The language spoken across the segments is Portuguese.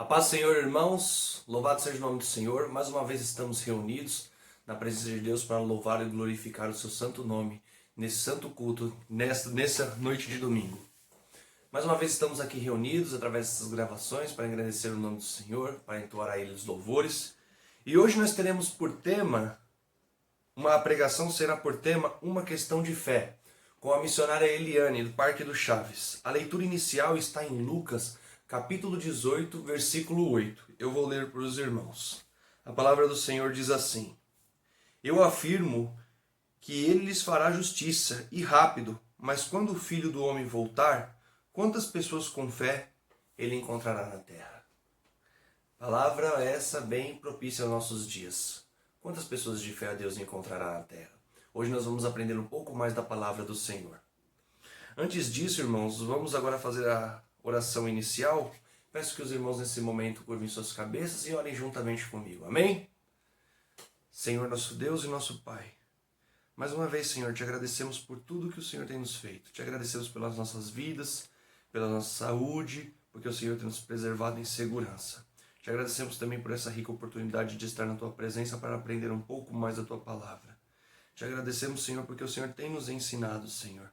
A paz do Senhor, irmãos, louvado seja o nome do Senhor. Mais uma vez estamos reunidos na presença de Deus para louvar e glorificar o seu santo nome, nesse santo culto, nessa noite de domingo. Mais uma vez estamos aqui reunidos através dessas gravações para agradecer o nome do Senhor, para entoar a Ele os louvores. E hoje nós teremos por tema, a pregação será por tema uma questão de fé, com a missionária Eliane, do Parque do Chaves. A leitura inicial está em Lucas, capítulo 18, versículo 8. Eu vou ler para os irmãos. A palavra do Senhor diz assim: Eu afirmo que ele lhes fará justiça, e rápido, mas quando o Filho do Homem voltar, quantas pessoas com fé ele encontrará na terra? Palavra essa bem propícia aos nossos dias. Quantas pessoas de fé a Deus encontrará na terra? Hoje nós vamos aprender um pouco mais da palavra do Senhor. Antes disso, irmãos, vamos agora fazer a oração inicial. Peço que os irmãos nesse momento curvem suas cabeças e orem juntamente comigo. Amém? Senhor, nosso Deus e nosso Pai, mais uma vez, Senhor, te agradecemos por tudo que o Senhor tem nos feito. Te agradecemos pelas nossas vidas, pela nossa saúde, porque o Senhor tem nos preservado em segurança. Te agradecemos também por essa rica oportunidade de estar na Tua presença para aprender um pouco mais da Tua palavra. Te agradecemos, Senhor, porque o Senhor tem nos ensinado, Senhor.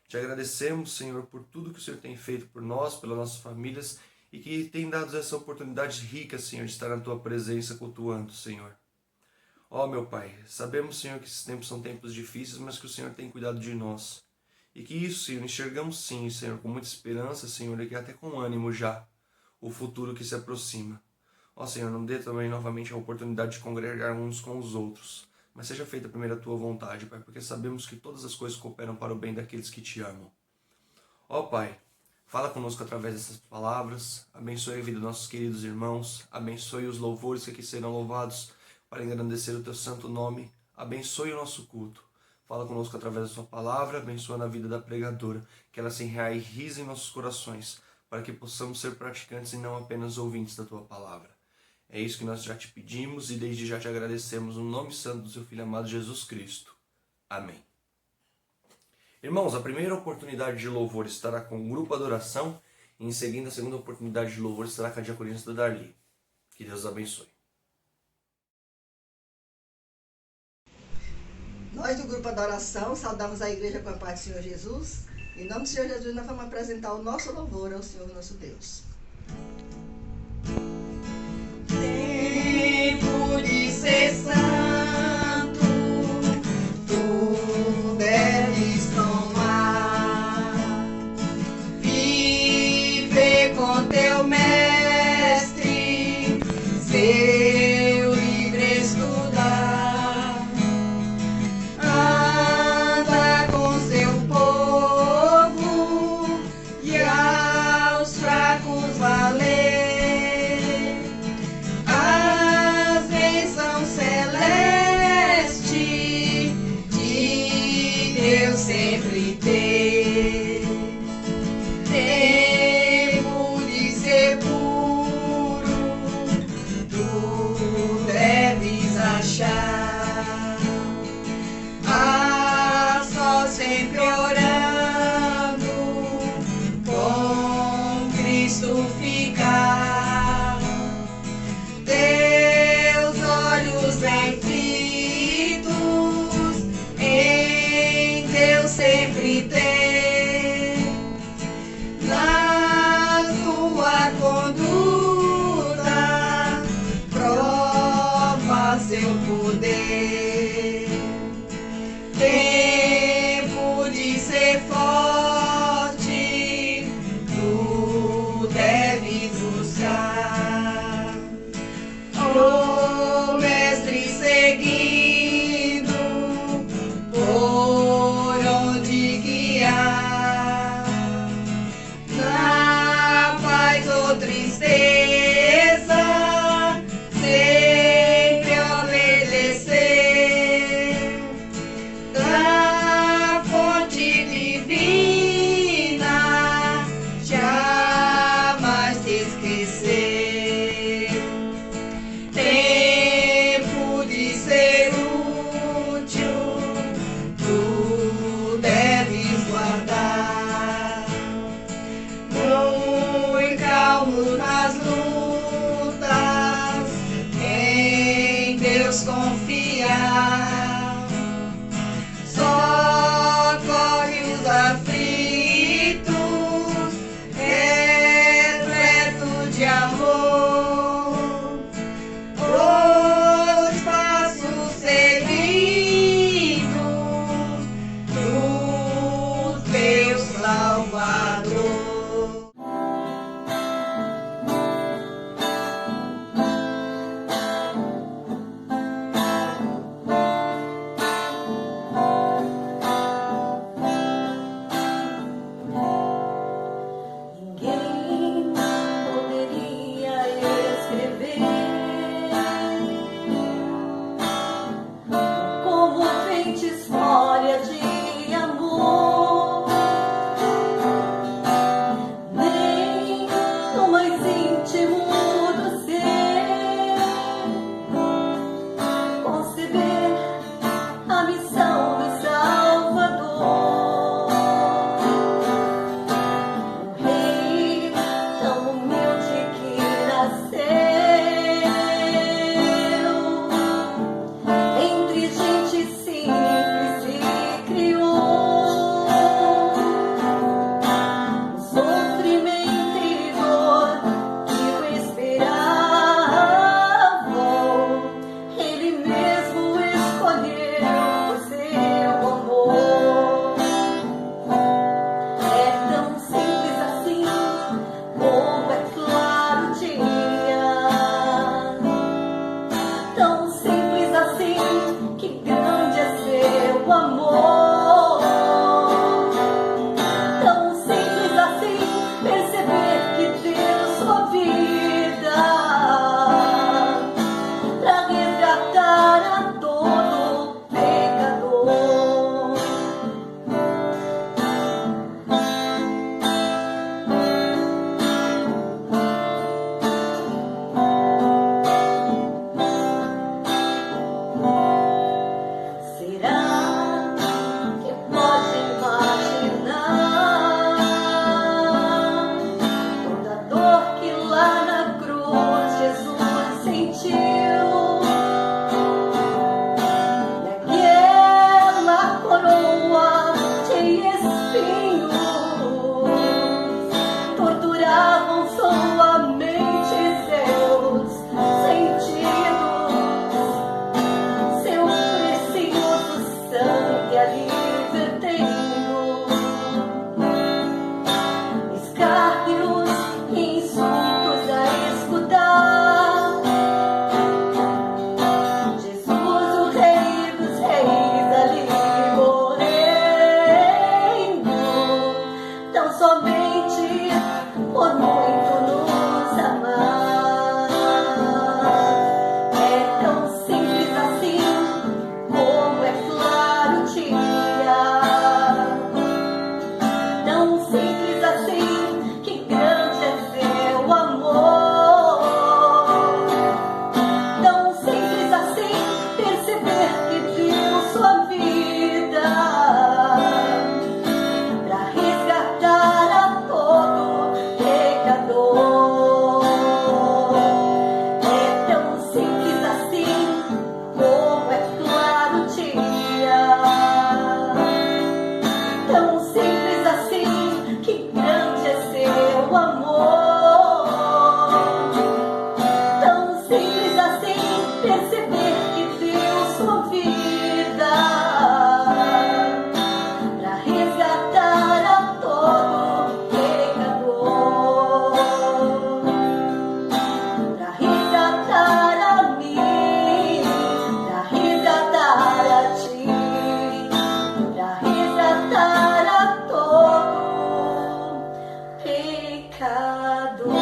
Te agradecemos, Senhor, por tudo que o Senhor tem feito por nós, pelas nossas famílias, e que tem dado essa oportunidade rica, Senhor, de estar na Tua presença cultuando, Senhor. Ó, meu Pai, sabemos, Senhor, que esses tempos são tempos difíceis, mas que o Senhor tem cuidado de nós. E que isso, Senhor, enxergamos sim, Senhor, com muita esperança, Senhor, e que até com ânimo já, o futuro que se aproxima. Ó, Senhor, não dê também novamente a oportunidade de congregar uns com os outros, mas seja feita primeiro a Tua vontade, Pai, porque sabemos que todas as coisas cooperam para o bem daqueles que Te amam. Ó, Pai, fala conosco através dessas palavras, abençoe a vida dos nossos queridos irmãos, abençoe os louvores que aqui serão louvados para engrandecer o Teu santo nome, abençoe o nosso culto. Fala conosco através da Sua palavra, abençoa na vida da pregadora, que ela se enraize em nossos corações, para que possamos ser praticantes e não apenas ouvintes da Tua palavra. É isso que nós já Te pedimos e desde já Te agradecemos no nome santo do Seu Filho amado Jesus Cristo. Amém. Irmãos, a primeira oportunidade de louvor estará com o grupo Adoração e em seguida a segunda oportunidade de louvor estará com a diaconisa da Darli. Que Deus abençoe. Nós do Grupo Adoração saudamos a igreja com a paz do Senhor Jesus. Em nome do Senhor Jesus, nós vamos apresentar o nosso louvor ao Senhor nosso Deus. Tempo de ser santo, tu deves tomar, viver com teu mestre, seu livre estudar, anda com seu povo e aos fracos valer. Sempre ter tempo de ser puro, tu deves achar, só sempre orando, com Cristo ficar, teus olhos bem fitos em Deus sempre ter, na tua conduta prova seu poder. Tempo de ser forte, tu deves buscar, o mestre seguindo por onde guiar, na paz ou tristeza, sempre obedecer, da fonte divina, jamais te esquecer. Tempo de ser útil, tu deves guardar, muito calmo nas lutas, Deus confiar. Socorre os aflitos, repleto de amor, os passos seguindo do teu Salvador. História de amor, nem no mais íntimo do ser conceber a missão do Salvador, um rei tão humilde que nasceu entre gente simples e criou o sofrimento e dor que o esperavam. Ele mesmo escolheu o seu amor. É tão simples assim, como é claro o dia. Tão simples assim, que grande é seu amor. Tão simples assim, perceber que deu sua vida pra resgatar a todo pecador. Será que pode imaginar toda a dor que lá na cruz Jesus sentiu? E aquela coroa de espinhos torturavam sua mente e seus sentidos. Seu precioso sangue ali vertendo, escárnios e insultos a escutar. Jesus, o Rei dos Reis, ali morrendo, tão somente por muito nos amar. É tão simples assim, como é claro o dia. Tão simples assim, que grande é seu amor. Tão simples assim, perceber que deu sua vida pra resgatar a todo pecador. É tão simples assim, como é claro o dia. Tão simples assim, que grande é seu amor. Tão simples assim, perceber que deu sua vida pra resgatar a todo pecador, pra resgatar a mim, pra resgatar a ti, pra resgatar a todo pecador.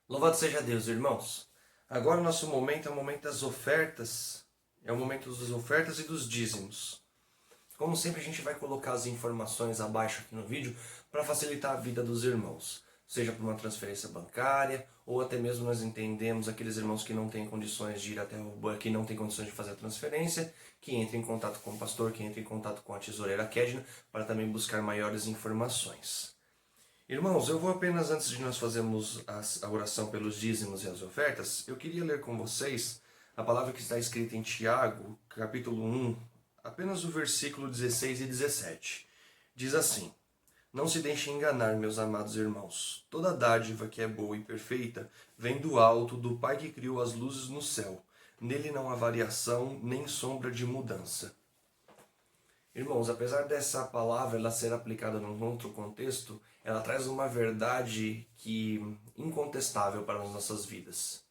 Louvado seja Deus, irmãos. Agora o nosso momento é o momento das ofertas. É o momento das ofertas e dos dízimos. Como sempre, a gente vai colocar as informações abaixo aqui no vídeo para facilitar a vida dos irmãos. seja por uma transferência bancária, ou até mesmo nós entendemos aqueles irmãos que não têm condições de ir até o banco, que não têm condições de fazer a transferência, que entrem em contato com o pastor, que entrem em contato com a tesoureira Kedna, para também buscar maiores informações. Irmãos, eu vou apenas, antes de nós fazermos a oração pelos dízimos e as ofertas, eu queria ler com vocês a palavra que está escrita em Tiago, capítulo 1, apenas o versículo 16 e 17. Diz assim: Não se deixem enganar, meus amados irmãos. Toda dádiva que é boa e perfeita vem do alto, do Pai que criou as luzes no céu. Nele não há variação, nem sombra de mudança. Irmãos, apesar dessa palavra ela ser aplicada num outro contexto, ela traz uma verdade incontestável para as nossas vidas.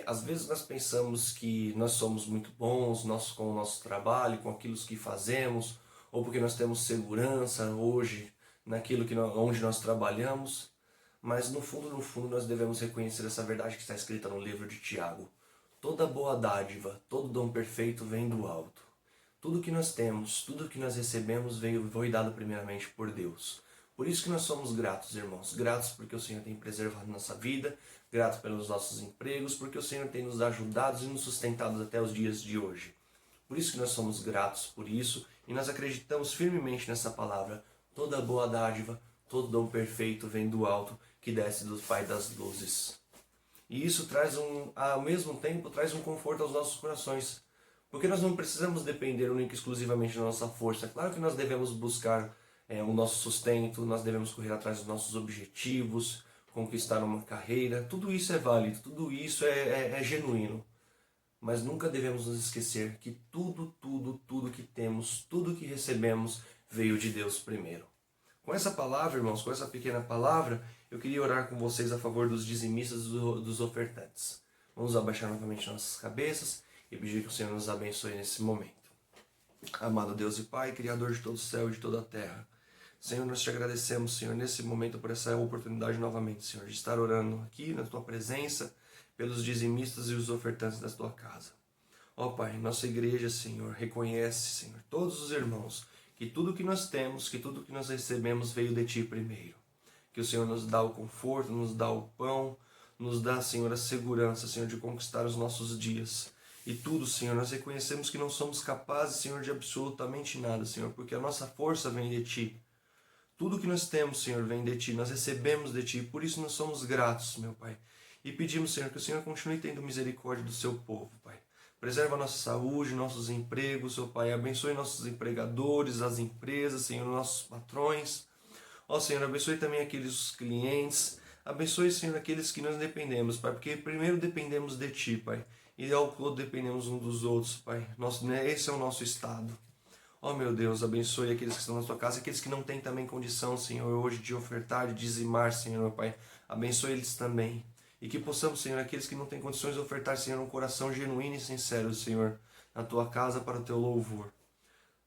Às vezes nós pensamos que nós somos muito bons com o nosso trabalho, com aquilo que fazemos, ou porque nós temos segurança hoje naquilo onde nós trabalhamos, mas no fundo nós devemos reconhecer essa verdade que está escrita no livro de Tiago. Toda boa dádiva, todo dom perfeito vem do alto. Tudo que nós temos, tudo que nós recebemos foi dado primeiramente por Deus. Por isso que nós somos gratos, irmãos. Gratos porque o Senhor tem preservado nossa vida, gratos pelos nossos empregos, porque o Senhor tem nos ajudado e nos sustentado até os dias de hoje. Por isso que nós somos gratos por isso e nós acreditamos firmemente nessa palavra. Toda boa dádiva, todo dom perfeito vem do alto, que desce do Pai das luzes. E isso ao mesmo tempo, traz um conforto aos nossos corações. Porque nós não precisamos depender única e exclusivamente da nossa força. É claro que nós devemos buscar o nosso sustento, nós devemos correr atrás dos nossos objetivos, conquistar uma carreira. Tudo isso é válido, tudo isso é genuíno. Mas nunca devemos nos esquecer que tudo que temos, tudo que recebemos veio de Deus primeiro. Com essa palavra, irmãos, com essa pequena palavra, eu queria orar com vocês a favor dos dizimistas e dos ofertantes. Vamos abaixar novamente nossas cabeças e pedir que o Senhor nos abençoe nesse momento. Amado Deus e Pai, Criador de todo o céu e de toda a terra, Senhor, nós te agradecemos, Senhor, nesse momento por essa oportunidade novamente, Senhor, de estar orando aqui na Tua presença pelos dizimistas e os ofertantes da Tua casa. Ó Pai, nossa igreja, Senhor, reconhece, Senhor, todos os irmãos, que tudo que nós temos, que tudo que nós recebemos veio de Ti primeiro. Que o Senhor nos dá o conforto, nos dá o pão, nos dá, Senhor, a segurança, Senhor, de conquistar os nossos dias. E tudo, Senhor, nós reconhecemos que não somos capazes, Senhor, de absolutamente nada, Senhor, porque a nossa força vem de Ti. Tudo que nós temos, Senhor, vem de Ti, nós recebemos de Ti, por isso nós somos gratos, meu Pai. E pedimos, Senhor, que o Senhor continue tendo misericórdia do Seu povo, Pai. Preserva a nossa saúde, nossos empregos, Seu Pai. Abençoe nossos empregadores, as empresas, Senhor, nossos patrões. Ó, Senhor, abençoe também aqueles clientes. Abençoe, Senhor, aqueles que nós dependemos, Pai, porque primeiro dependemos de Ti, Pai. E ao todo dependemos um dos outros, Pai. Esse é o nosso estado. Ó meu Deus, abençoe aqueles que estão na Tua casa, aqueles que não têm também condição, Senhor, hoje de ofertar, de dizimar, Senhor, meu Pai. Abençoe eles também. E que possamos, Senhor, aqueles que não têm condições de ofertar, Senhor, um coração genuíno e sincero, Senhor, na Tua casa para o Teu louvor.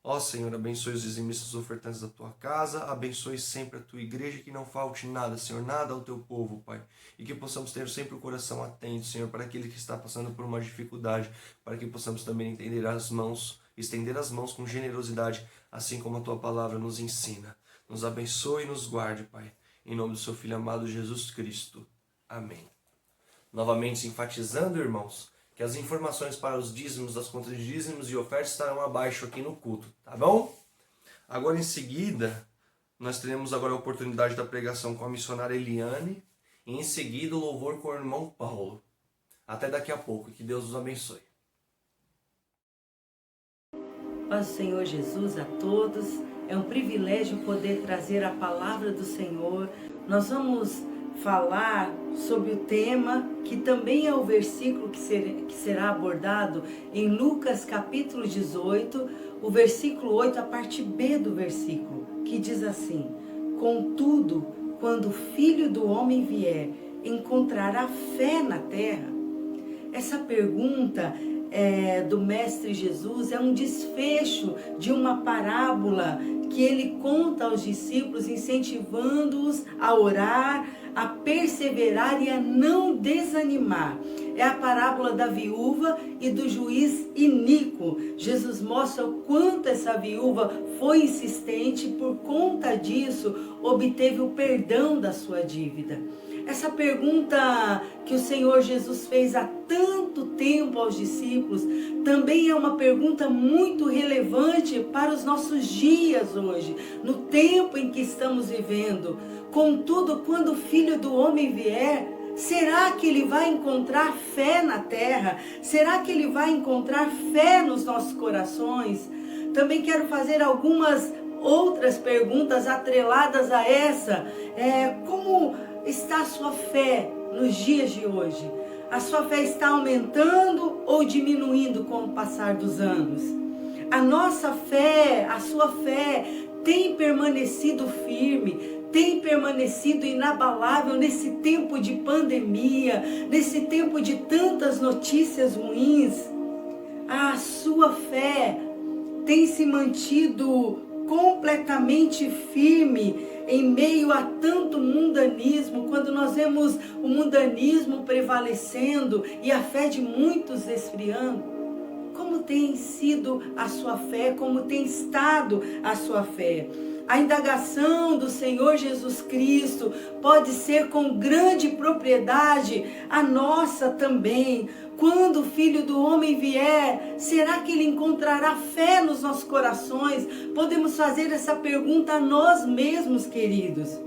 Ó Senhor, abençoe os dizimistas e os ofertantes da Tua casa, abençoe sempre a Tua igreja, que não falte nada, Senhor, nada ao Teu povo, Pai. E que possamos ter sempre o coração atento, Senhor, para aquele que está passando por uma dificuldade, para que possamos também estender as mãos com generosidade, assim como a Tua palavra nos ensina. Nos abençoe e nos guarde, Pai. Em nome do Seu Filho amado Jesus Cristo. Amém. Novamente enfatizando, irmãos, que as informações para os dízimos, das contas de dízimos e ofertas estarão abaixo aqui no culto, tá bom? Agora em seguida, nós teremos agora a oportunidade da pregação com a missionária Eliane e em seguida o louvor com o irmão Paulo. Até daqui a pouco, que Deus os abençoe. Paz do Senhor Jesus a todos, é um privilégio poder trazer a palavra do Senhor. Nós vamos falar sobre o tema que também é o versículo que será abordado em Lucas capítulo 18, o versículo 8, a parte B do versículo, que diz assim: Contudo, quando o Filho do Homem vier, encontrará fé na terra? Essa pergunta do Mestre Jesus é um desfecho de uma parábola que ele conta aos discípulos, incentivando-os a orar, a perseverar e a não desanimar. É a parábola da viúva e do juiz iníquo. Jesus mostra o quanto essa viúva foi insistente e por conta disso obteve o perdão da sua dívida. Essa pergunta que o Senhor Jesus fez há tanto tempo aos discípulos também é uma pergunta muito relevante para os nossos dias hoje, no tempo em que estamos vivendo. Contudo, quando o Filho do Homem vier, será que ele vai encontrar fé na terra? Será que ele vai encontrar fé nos nossos corações? Também quero fazer algumas outras perguntas atreladas a essa. Como está a sua fé nos dias de hoje? A sua fé está aumentando ou diminuindo com o passar dos anos? A nossa fé, a sua fé, tem permanecido firme, tem permanecido inabalável nesse tempo de pandemia, nesse tempo de tantas notícias ruins? A sua fé tem se mantido completamente firme em meio a tanto mundanismo, quando nós vemos o mundanismo prevalecendo e a fé de muitos esfriando? Como tem sido a sua fé? Como tem estado a sua fé? A indagação do Senhor Jesus Cristo pode ser com grande propriedade a nossa também. Quando o Filho do Homem vier, será que ele encontrará fé nos nossos corações? Podemos fazer essa pergunta a nós mesmos, queridos.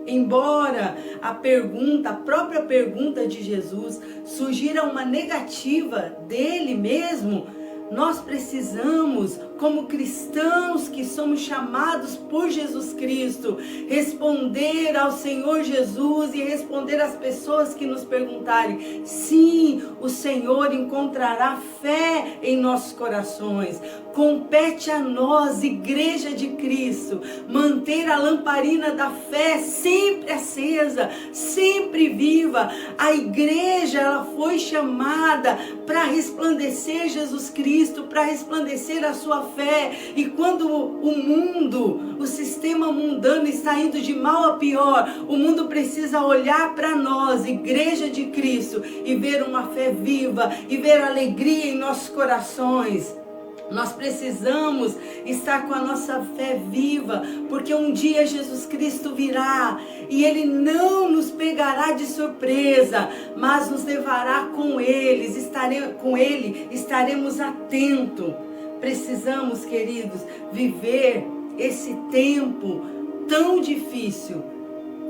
Embora a própria pergunta de Jesus sugira uma negativa dele mesmo, nós precisamos, como cristãos que somos chamados por Jesus Cristo, responder ao Senhor Jesus e responder às pessoas que nos perguntarem. Sim, o Senhor encontrará fé em nossos corações. Compete a nós, Igreja de Cristo, manter a lamparina da fé sempre acesa, sempre viva. A igreja, ela foi chamada para resplandecer Jesus Cristo, para resplandecer a sua fé. E quando o mundo, o sistema mundano está indo de mal a pior, o mundo precisa olhar para nós, Igreja de Cristo, e ver uma fé viva, e ver alegria em nossos corações. Nós precisamos estar com a nossa fé viva, porque um dia Jesus Cristo virá e Ele não nos pegará de surpresa, mas nos levará com Ele, estaremos atentos. Precisamos, queridos, viver esse tempo tão difícil,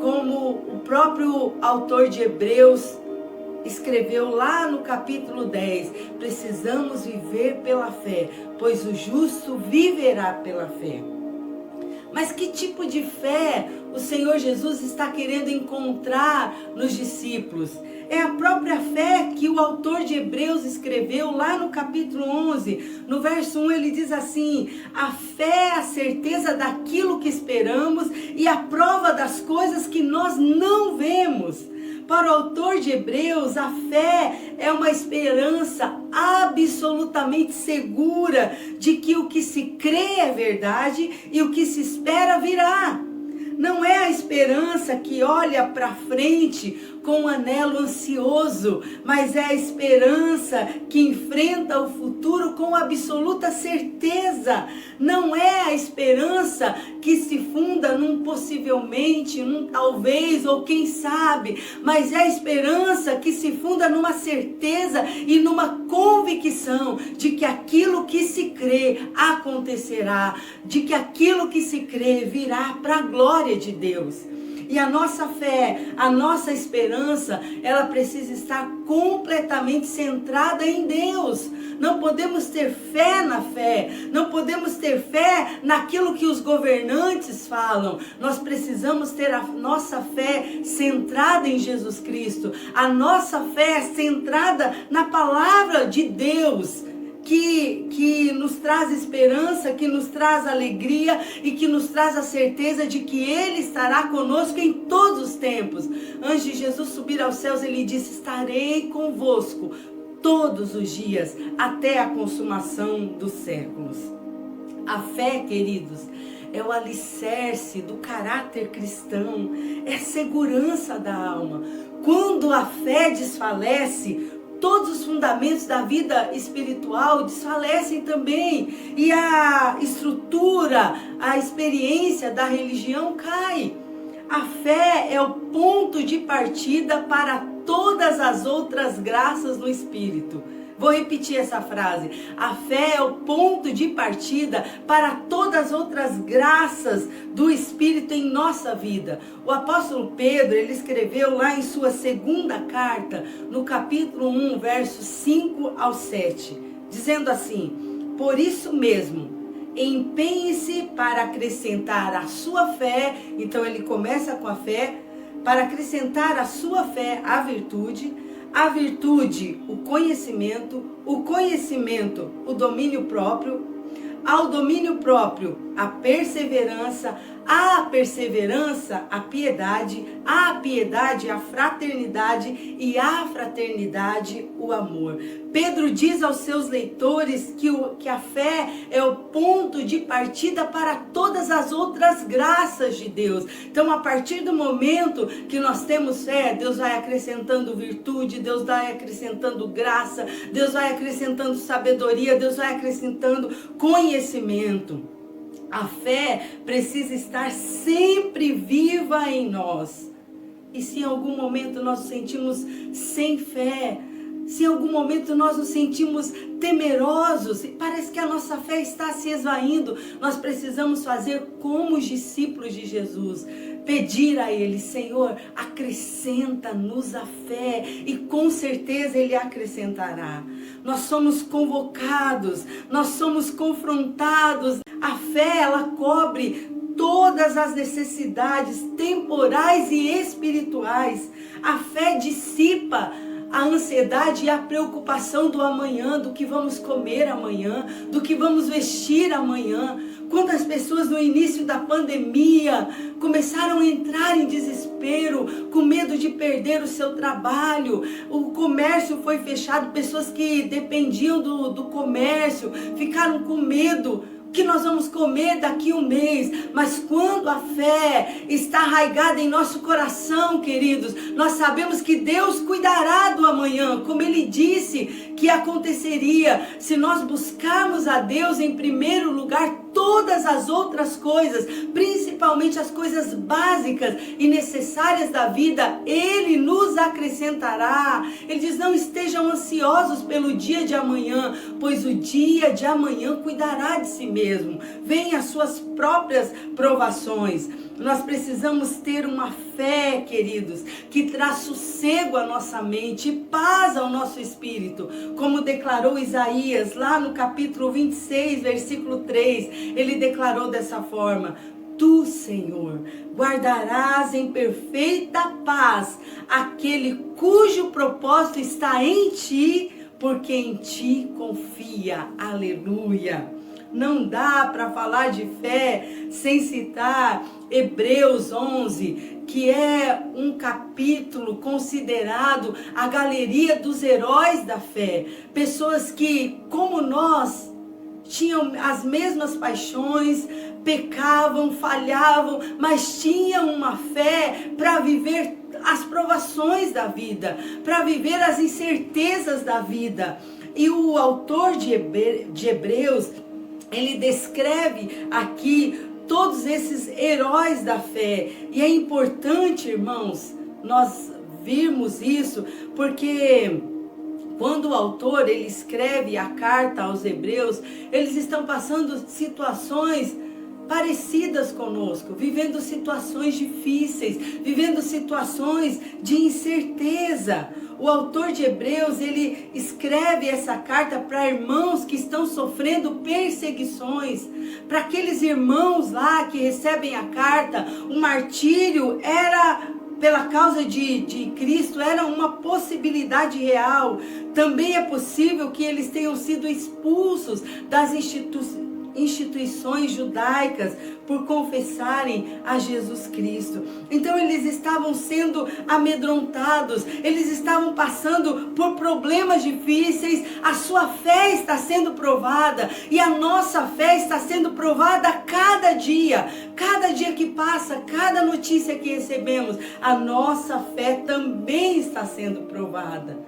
como o próprio autor de Hebreus escreveu lá no capítulo 10, precisamos viver pela fé, pois o justo viverá pela fé. Mas que tipo de fé o Senhor Jesus está querendo encontrar nos discípulos? É a própria fé que o autor de Hebreus escreveu lá no capítulo 11, no verso 1, ele diz assim: a fé é a certeza daquilo que esperamos e a prova das coisas que nós não vemos. Para o autor de Hebreus, a fé é uma esperança absolutamente segura de que o que se crê é verdade e o que se espera virá. Não é a esperança que olha para frente com um anelo ansioso, mas é a esperança que enfrenta o futuro com absoluta certeza. Não é a esperança que se funda num possivelmente, num talvez ou quem sabe, mas é a esperança que se funda numa certeza e numa convicção de que aquilo que se crê acontecerá, de que aquilo que se crê virá para a glória de Deus. E a nossa fé, a nossa esperança, ela precisa estar completamente centrada em Deus. Não podemos ter fé na fé, não podemos ter fé naquilo que os governantes falam. Nós precisamos ter a nossa fé centrada em Jesus Cristo, a nossa fé centrada na palavra de Deus, que nos traz esperança, que nos traz alegria e que nos traz a certeza de que Ele estará conosco em todos os tempos. Antes de Jesus subir aos céus, Ele disse: estarei convosco todos os dias, até a consumação dos séculos. A fé, queridos, é o alicerce do caráter cristão, é a segurança da alma. Quando a fé desfalece, todos os fundamentos da vida espiritual desfalecem também. E a estrutura, a experiência da religião cai. A fé é o ponto de partida para todas as outras graças no Espírito. Vou repetir essa frase. A fé é o ponto de partida para todas as outras graças do Espírito em nossa vida. O apóstolo Pedro, ele escreveu lá em sua segunda carta, no capítulo 1, versos 5 ao 7, dizendo assim: por isso mesmo, empenhe-se para acrescentar à sua fé. Então ele começa com a fé, para acrescentar à sua fé a virtude, o conhecimento, o domínio próprio, ao domínio próprio, a perseverança, à perseverança, a piedade, à piedade, a fraternidade e à fraternidade, o amor. Pedro diz aos seus leitores que a fé é o ponto de partida para todas as outras graças de Deus. Então, a partir do momento que nós temos fé, Deus vai acrescentando virtude, Deus vai acrescentando graça, Deus vai acrescentando sabedoria, Deus vai acrescentando conhecimento. A fé precisa estar sempre viva em nós. E se em algum momento nós nos sentimos sem fé, se em algum momento nós nos sentimos temerosos, e parece que a nossa fé está se esvaindo, nós precisamos fazer como os discípulos de Jesus. Pedir a Ele: Senhor, acrescenta-nos a fé, e com certeza Ele acrescentará. Nós somos convocados, nós somos confrontados. A fé, ela cobre todas as necessidades temporais e espirituais. A fé dissipa a ansiedade e a preocupação do amanhã, do que vamos comer amanhã, do que vamos vestir amanhã. Quantas pessoas no início da pandemia começaram a entrar em desespero, com medo de perder o seu trabalho, o comércio foi fechado, pessoas que dependiam do comércio ficaram com medo. Que nós vamos comer daqui um mês, mas quando a fé está arraigada em nosso coração, queridos, nós sabemos que Deus cuidará do amanhã, como Ele disse que aconteceria. Se nós buscarmos a Deus em primeiro lugar, todas as outras coisas, principalmente as coisas básicas e necessárias da vida, Ele nos acrescentará. Ele diz: não estejam ansiosos pelo dia de amanhã, pois o dia de amanhã cuidará de si mesmo. Vem as suas próprias provações. Nós precisamos ter uma fé, queridos, que traz sossego à nossa mente e paz ao nosso espírito. Como declarou Isaías lá no capítulo 26, versículo 3, ele declarou dessa forma: Tu, Senhor, guardarás em perfeita paz aquele cujo propósito está em ti, porque em ti confia. Aleluia! Não dá para falar de fé sem citar Hebreus 11, que é um capítulo considerado a galeria dos heróis da fé. Pessoas que, como nós, tinham as mesmas paixões, pecavam, falhavam, mas tinham uma fé para viver as provações da vida, para viver as incertezas da vida. E o autor de Hebreus, ele descreve aqui todos esses heróis da fé. E é importante, irmãos, nós virmos isso, porque quando o autor ele escreve a carta aos Hebreus, eles estão passando situações parecidas conosco, vivendo situações difíceis, vivendo situações de incerteza. O autor de Hebreus, ele escreve essa carta para irmãos que estão sofrendo perseguições. Para aqueles irmãos lá que recebem a carta, o martírio era, pela causa de Cristo, era uma possibilidade real. Também é possível que eles tenham sido expulsos das instituições judaicas por confessarem a Jesus Cristo. Então eles estavam sendo amedrontados, eles estavam passando por problemas difíceis, a sua fé está sendo provada e a nossa fé está sendo provada a cada dia que passa, cada notícia que recebemos, a nossa fé também está sendo provada.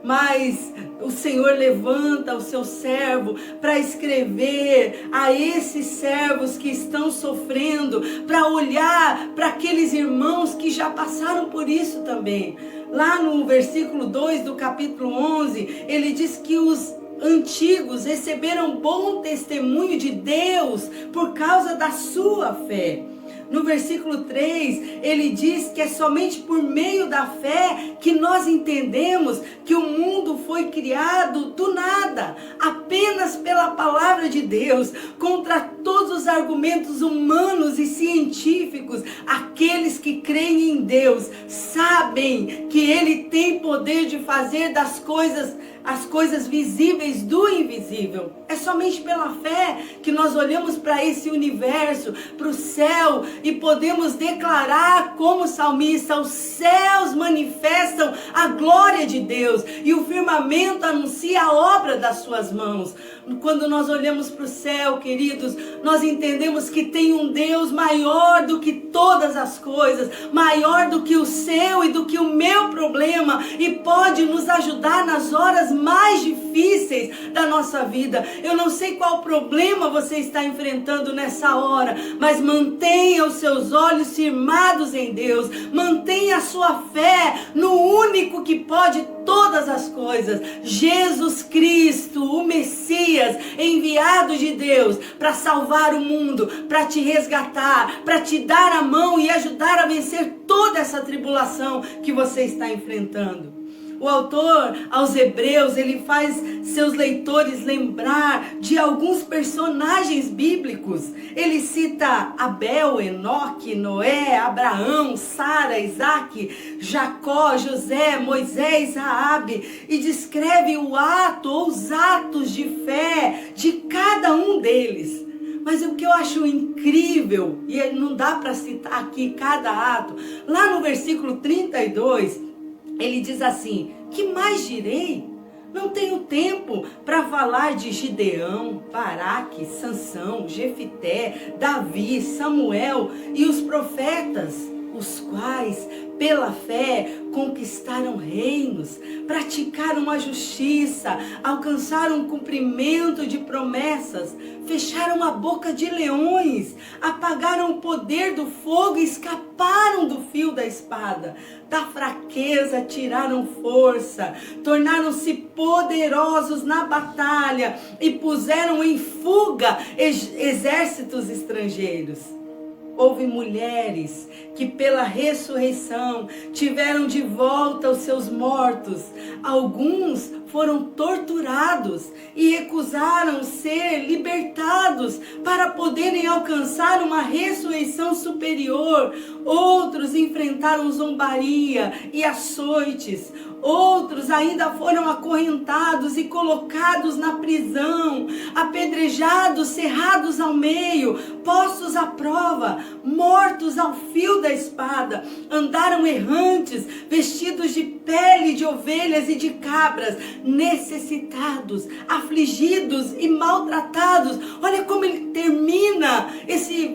Mas o Senhor levanta o seu servo para escrever a esses servos que estão sofrendo, para olhar para aqueles irmãos que já passaram por isso também. Lá no versículo 2 do capítulo 11, ele diz que os antigos receberam bom testemunho de Deus por causa da sua fé. No versículo 3, ele diz que é somente por meio da fé que nós entendemos que o mundo foi criado do nada, apenas pela palavra de Deus, contra todos os argumentos humanos e científicos. Aqueles que creem em Deus sabem que Ele tem poder de fazer das coisas, as coisas visíveis do invisível. É somente pela fé que nós olhamos para esse universo, para o céu, e podemos declarar como salmista: os céus manifestam a glória de Deus e o firmamento anuncia a obra das suas mãos. Quando nós olhamos para o céu, queridos, nós entendemos que tem um Deus maior do que todas as coisas, maior do que o seu e do que o meu problema, e pode nos ajudar nas horas mais difíceis da nossa vida. Eu não sei qual problema você está enfrentando nessa hora, mas mantenha os seus olhos firmados em Deus, mantenha a sua fé no único que pode todas as coisas, Jesus Cristo, o Messias, enviado de Deus para salvar o mundo, para te resgatar, para te dar a mão e ajudar a vencer toda essa tribulação que você está enfrentando. O autor aos Hebreus, ele faz seus leitores lembrar de alguns personagens bíblicos. Ele cita Abel, Enoque, Noé, Abraão, Sara, Isaac, Jacó, José, Moisés, Raabe, e descreve o ato ou os atos de fé de cada um deles. Mas o que eu acho incrível, e não dá para citar aqui cada ato, lá no versículo 32, ele diz assim: que mais direi? Não tenho tempo para falar de Gideão, Baraque, Sansão, Jefité, Davi, Samuel e os profetas, os quais, pela fé, conquistaram reinos, praticaram a justiça, alcançaram o cumprimento de promessas, fecharam a boca de leões, apagaram o poder do fogo e escaparam do fio da espada. Da fraqueza tiraram força, tornaram-se poderosos na batalha e puseram em fuga exércitos estrangeiros. Houve mulheres que pela ressurreição tiveram de volta os seus mortos. Alguns foram torturados e recusaram ser libertados para poderem alcançar uma ressurreição superior. Outros enfrentaram zombaria e açoites. Outros ainda foram acorrentados e colocados na prisão, apedrejados, cerrados ao meio, postos à prova, mortos ao fio da espada. Andaram errantes, vestidos de pele de ovelhas e de cabras, necessitados, afligidos e maltratados. Olha como ele termina esse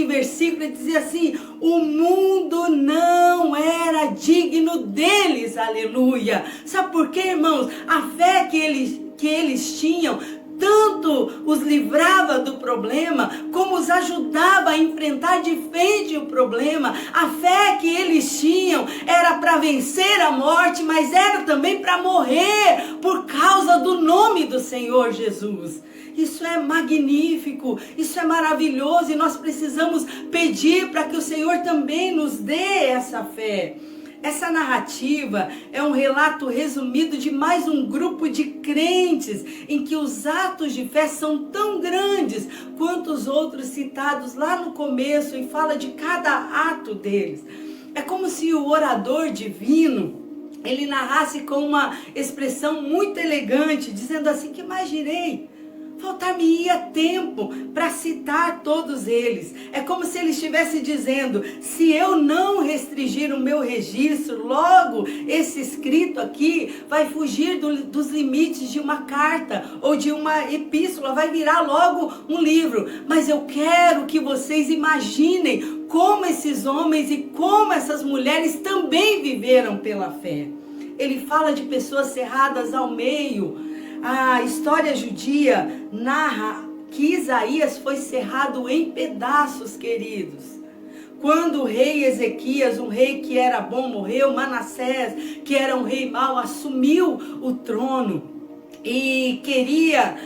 versículo, ele dizia assim: o mundo não era digno deles, aleluia. Sabe por quê, irmãos? A fé que eles tinham tanto os livrava do problema, como os ajudava a enfrentar de frente o problema. A fé que eles tinham era para vencer a morte, mas era também para morrer por causa do nome do Senhor Jesus. Isso é magnífico, isso é maravilhoso, e nós precisamos pedir para que o Senhor também nos dê essa fé. Essa narrativa é um relato resumido de mais um grupo de crentes em que os atos de fé são tão grandes quanto os outros citados lá no começo, e fala de cada ato deles. É como se o orador divino, ele narrasse com uma expressão muito elegante, dizendo assim: que mais direi? faltar-me-ia tempo para citar todos eles. É como se ele estivesse dizendo, se eu não restringir o meu registro, logo esse escrito aqui vai fugir dos limites de uma carta ou de uma epístola, vai virar logo um livro. Mas eu quero que vocês imaginem como esses homens e como essas mulheres também viveram pela fé. Ele fala de pessoas cerradas ao meio. A história judia narra que Isaías foi cerrado em pedaços, queridos. Quando o rei Ezequias, um rei que era bom, morreu, Manassés, que era um rei mau, assumiu o trono e queria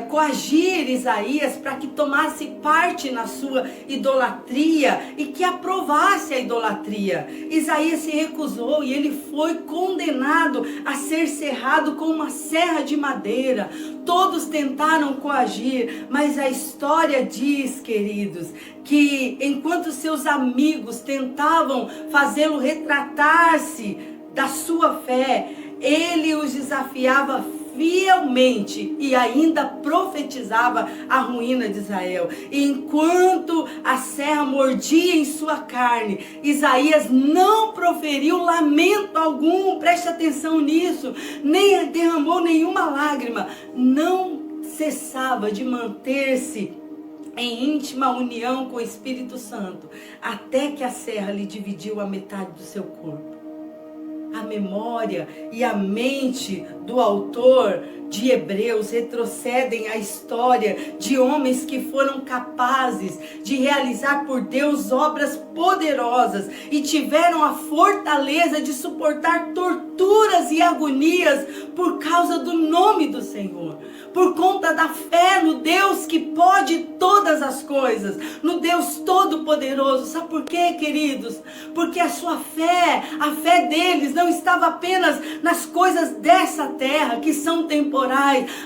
coagir Isaías para que tomasse parte na sua idolatria e que aprovasse a idolatria. Isaías se recusou e ele foi condenado a ser cerrado com uma serra de madeira. Todos tentaram coagir, mas a história diz, queridos, que enquanto seus amigos tentavam fazê-lo retratar-se da sua fé, ele os desafiava fielmente e ainda profetizava a ruína de Israel. E enquanto a serra mordia em sua carne, Isaías não proferiu lamento algum, preste atenção nisso, nem derramou nenhuma lágrima, não cessava de manter-se em íntima união com o Espírito Santo, até que a serra lhe dividiu a metade do seu corpo. A memória e a mente do autor de Hebreus retrocedem à história de homens que foram capazes de realizar por Deus obras poderosas e tiveram a fortaleza de suportar torturas e agonias por causa do nome do Senhor, por conta da fé no Deus que pode todas as coisas, no Deus Todo-Poderoso. Sabe por quê, queridos? Porque a sua fé, a fé deles não estava apenas nas coisas dessa terra que são temporais,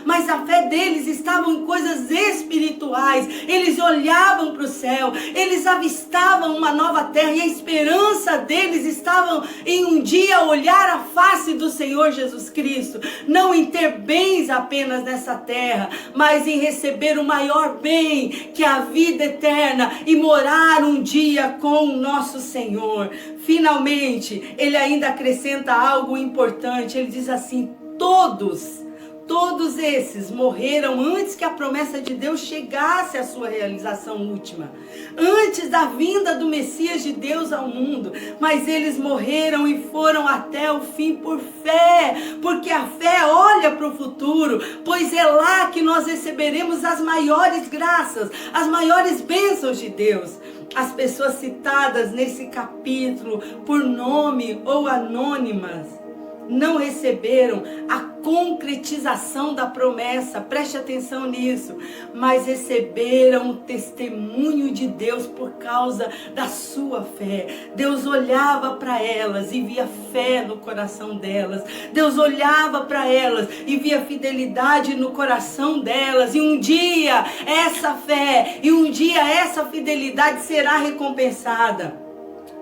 mas a fé deles estava em coisas espirituais. Eles olhavam para o céu, eles avistavam uma nova terra e a esperança deles estava em um dia olhar a face do Senhor Jesus Cristo, não em ter bens apenas nessa terra, mas em receber o maior bem, que é a vida eterna, e morar um dia com o nosso Senhor. Finalmente, ele ainda acrescenta algo importante. Ele diz assim: todos esses morreram antes que a promessa de Deus chegasse à sua realização última, antes da vinda do Messias de Deus ao mundo, mas eles morreram e foram até o fim por fé, porque a fé olha para o futuro, pois é lá que nós receberemos as maiores graças, as maiores bênçãos de Deus. As pessoas citadas nesse capítulo por nome ou anônimas não receberam a concretização da promessa, preste atenção nisso, mas receberam o testemunho de Deus por causa da sua fé. Deus olhava para elas e via fé no coração delas. Deus olhava para elas e via fidelidade no coração delas. E um dia essa fé e um dia essa fidelidade será recompensada.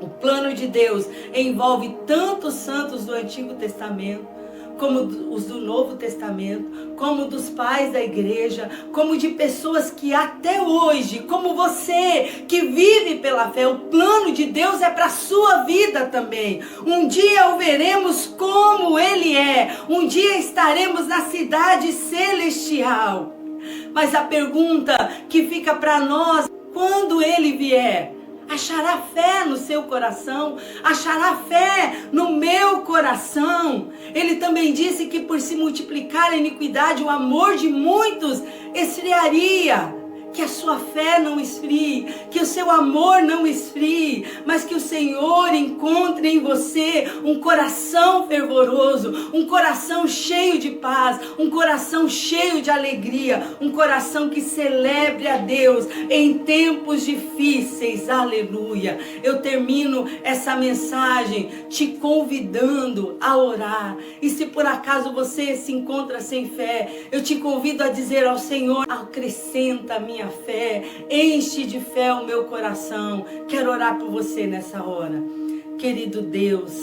O plano de Deus envolve tanto os santos do Antigo Testamento, como os do Novo Testamento, como dos pais da igreja, como de pessoas que até hoje, como você, que vive pela fé, o plano de Deus é para a sua vida também. Um dia o veremos como Ele é, um dia estaremos na cidade celestial. Mas a pergunta que fica para nós, quando Ele vier, achará fé no seu coração? Achará fé no meu coração? Ele também disse que por se multiplicar a iniquidade, o amor de muitos esfriaria. Que a sua fé não esfrie, que o seu amor não esfrie, mas que o Senhor encontre em você um coração fervoroso, um coração cheio de paz, um coração cheio de alegria, um coração que celebre a Deus em tempos difíceis. Aleluia! Eu termino essa mensagem te convidando a orar. E se por acaso você se encontra sem fé, eu te convido a dizer ao Senhor: acrescenta a minha fé, enche de fé o meu coração. Quero orar por você nessa hora. Querido Deus,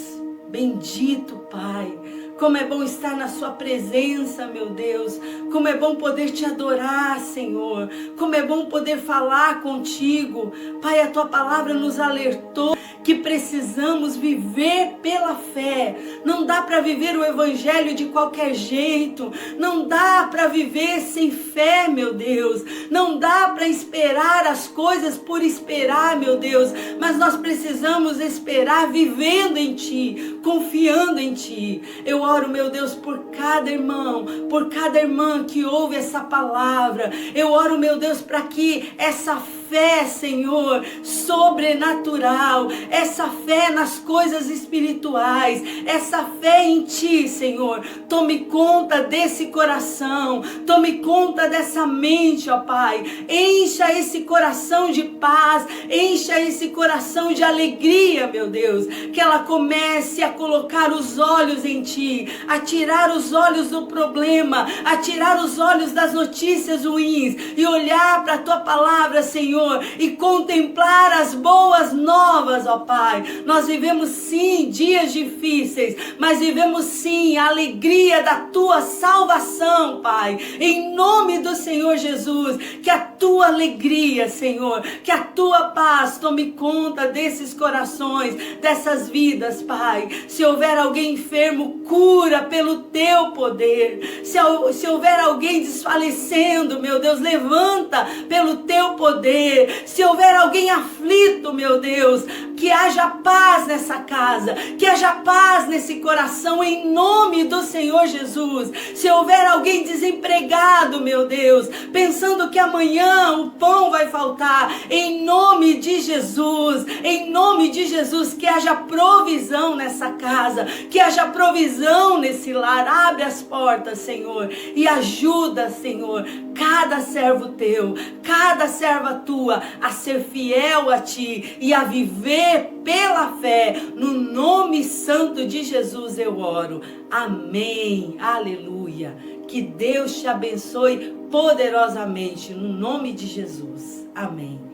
bendito Pai, Como é bom estar na sua presença, meu Deus. Como é bom poder te adorar, Senhor. Como é bom poder falar contigo. Pai, a tua palavra nos alertou que precisamos viver pela fé. Não dá para viver o evangelho de qualquer jeito. Não dá para viver sem fé, meu Deus. Não dá para esperar as coisas por esperar, meu Deus. Mas nós precisamos esperar vivendo em Ti, confiando em Ti. Eu oro, meu Deus, por cada irmão, por cada irmã que ouve essa palavra. Eu oro, meu Deus, para que essa fé, Senhor, sobrenatural, essa fé nas coisas espirituais, essa fé em Ti, Senhor, tome conta desse coração, tome conta dessa mente, ó Pai, encha esse coração de paz, encha esse coração de alegria, meu Deus, que ela comece a colocar os olhos em Ti, a tirar os olhos do problema, a tirar os olhos das notícias ruins e olhar para a Tua palavra, Senhor, e contemplar as boas novas, ó Pai. Nós vivemos sim dias difíceis, mas vivemos sim a alegria da Tua salvação, Pai. Em nome do Senhor Jesus, que a Tua alegria, Senhor, que a Tua paz tome conta desses corações, dessas vidas, Pai. Se houver alguém enfermo, cura pelo Teu poder. Se houver alguém desfalecendo, meu Deus, levanta pelo Teu poder. Se houver alguém aflito, meu Deus, que haja paz nessa casa, que haja paz nesse coração, em nome do Senhor Jesus. Se houver alguém desempregado, meu Deus, pensando que amanhã o pão vai faltar, em nome de Jesus, que haja provisão nessa casa, que haja provisão nesse lar. Abre as portas, Senhor, e ajuda, Senhor, cada servo Teu, cada serva Tua, a ser fiel a Ti e a viver pela fé. No nome santo de Jesus eu oro. Amém. Aleluia. Que Deus te abençoe poderosamente no nome de Jesus. Amém.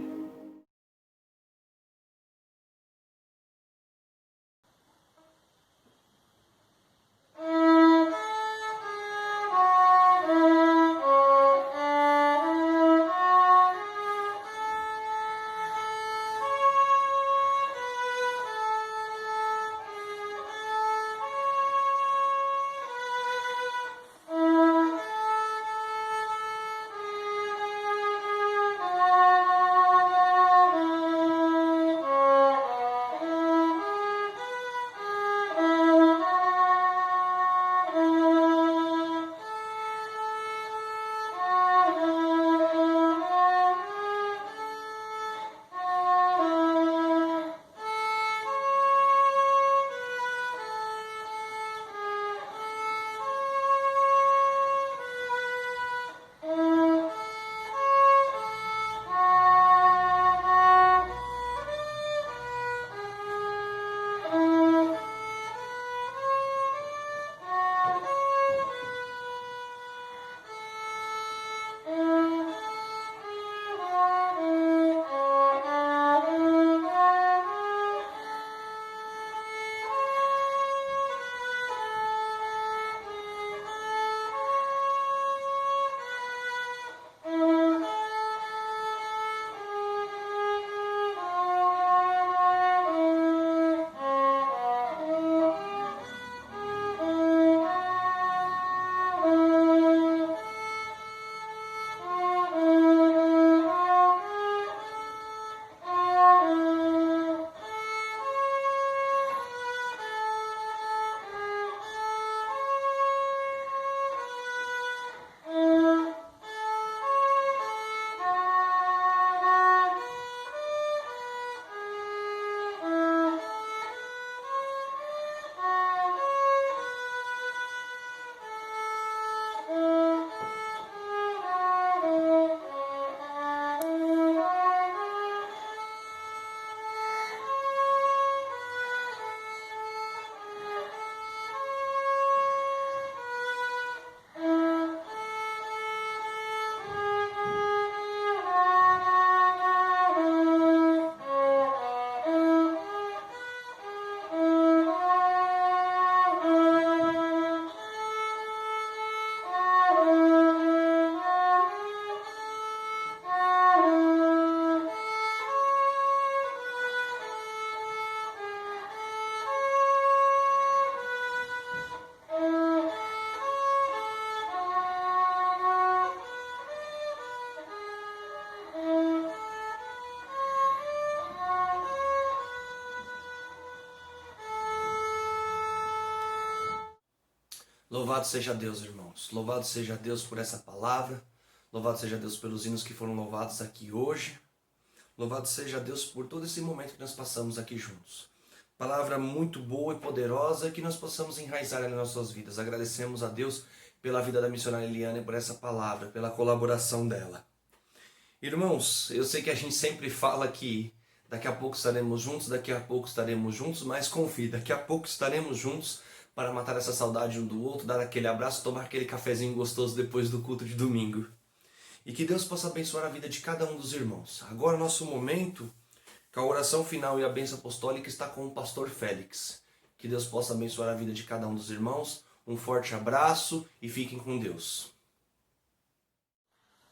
Louvado seja Deus, irmãos. Louvado seja Deus por essa palavra. Louvado seja Deus pelos hinos que foram louvados aqui hoje. Louvado seja Deus por todo esse momento que nós passamos aqui juntos. Palavra muito boa e poderosa que nós possamos enraizar nas nossas vidas. Agradecemos a Deus pela vida da missionária Eliane, por essa palavra, pela colaboração dela. Irmãos, eu sei que a gente sempre fala que daqui a pouco estaremos juntos, mas confie, daqui a pouco estaremos juntos para matar essa saudade um do outro, dar aquele abraço, tomar aquele cafezinho gostoso depois do culto de domingo. E que Deus possa abençoar a vida de cada um dos irmãos. Agora, nosso momento, com a oração final e a bênção apostólica, está com o pastor Félix. Que Deus possa abençoar a vida de cada um dos irmãos. Um forte abraço e fiquem com Deus.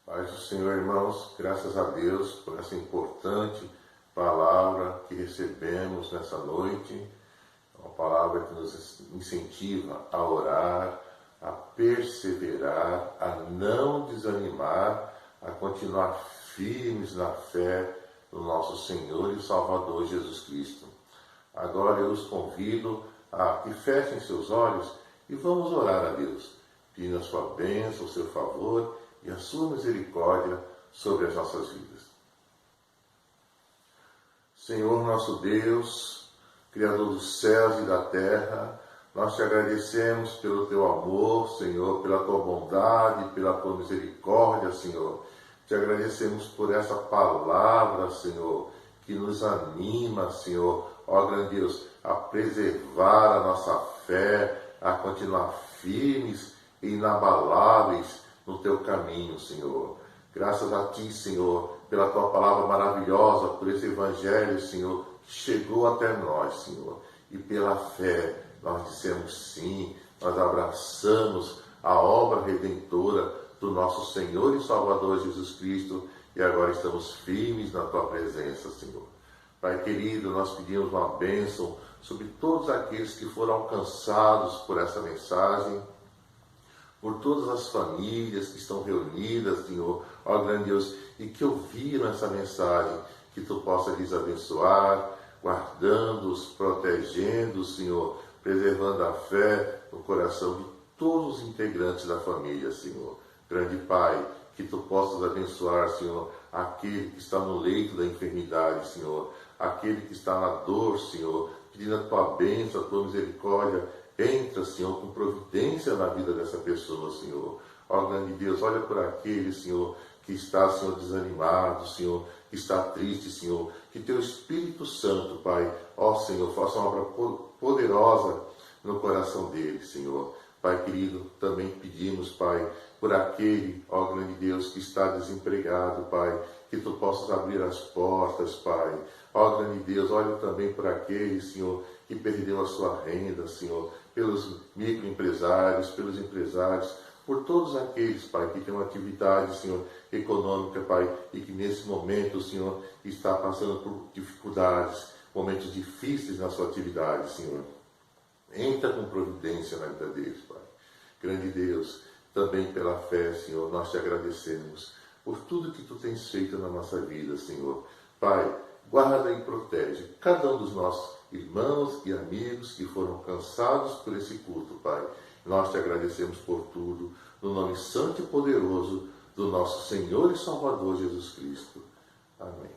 Paz do Senhor, irmãos, graças a Deus por essa importante palavra que recebemos nessa noite. Uma palavra que nos incentiva a orar, a perseverar, a não desanimar, a continuar firmes na fé no nosso Senhor e Salvador Jesus Cristo. Agora eu os convido a que fechem seus olhos e vamos orar a Deus, pedindo a sua bênção, o seu favor e a sua misericórdia sobre as nossas vidas. Senhor nosso Deus, Criador dos céus e da terra, nós te agradecemos pelo teu amor, Senhor, pela tua bondade, pela tua misericórdia, Senhor. Te agradecemos por essa palavra, Senhor, que nos anima, Senhor, ó grande Deus, a preservar a nossa fé, a continuar firmes e inabaláveis no teu caminho, Senhor. Graças a ti, Senhor, pela tua palavra maravilhosa, por esse evangelho, Senhor, que chegou até nós, Senhor. E pela fé, nós dissemos sim, nós abraçamos a obra redentora do nosso Senhor e Salvador Jesus Cristo e agora estamos firmes na tua presença, Senhor. Pai querido, nós pedimos uma bênção sobre todos aqueles que foram alcançados por essa mensagem, por todas as famílias que estão reunidas, Senhor, ó grande Deus, e que ouviram essa mensagem, que tu possa lhes abençoar, guardando-os, protegendo-os, Senhor, preservando a fé no coração de todos os integrantes da família, Senhor. Grande Pai, que tu possas abençoar, Senhor, aquele que está no leito da enfermidade, Senhor, aquele que está na dor, Senhor, pedindo a tua bênção, a tua misericórdia. Entra, Senhor, com providência na vida dessa pessoa, Senhor. Ó grande Deus, olha por aquele, Senhor, que está, Senhor, desanimado, Senhor, que está triste, Senhor. Que teu Espírito Santo, Pai, ó Senhor, faça uma obra poderosa no coração dele, Senhor. Pai querido, também pedimos, Pai, por aquele, ó grande Deus, que está desempregado, Pai, que tu possas abrir as portas, Pai. Ó grande Deus, olha também por aquele, Senhor, que perdeu a sua renda, Senhor, pelos microempresários, pelos empresários, por todos aqueles, Pai, que têm uma atividade, Senhor, econômica, Pai, e que nesse momento, Senhor, está passando por dificuldades, momentos difíceis na sua atividade, Senhor. Entra com providência na vida deles, Pai. Grande Deus, também pela fé, Senhor, nós te agradecemos por tudo que tu tens feito na nossa vida, Senhor. Pai, guarda e protege cada um dos nossos irmãos e amigos que foram cansados por esse culto, Pai. Nós te agradecemos por tudo, no nome santo e poderoso do nosso Senhor e Salvador Jesus Cristo. Amém.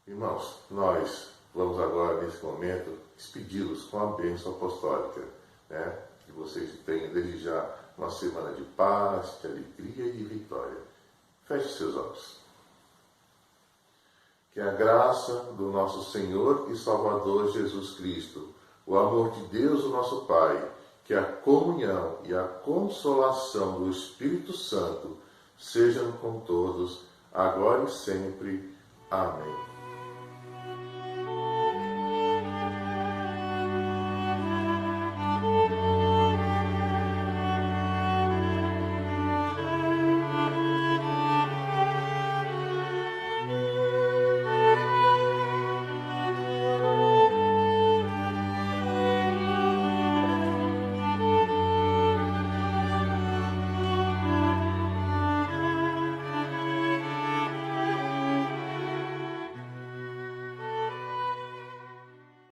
Irmãos, nós vamos agora, nesse momento, despedi-los com a bênção apostólica, né? Que vocês tenham desde já uma semana de paz, de alegria e de vitória. Feche seus olhos. Que a graça do nosso Senhor e Salvador Jesus Cristo, o amor de Deus, o nosso Pai, que a comunhão e a consolação do Espírito Santo sejam com todos, agora e sempre. Amém.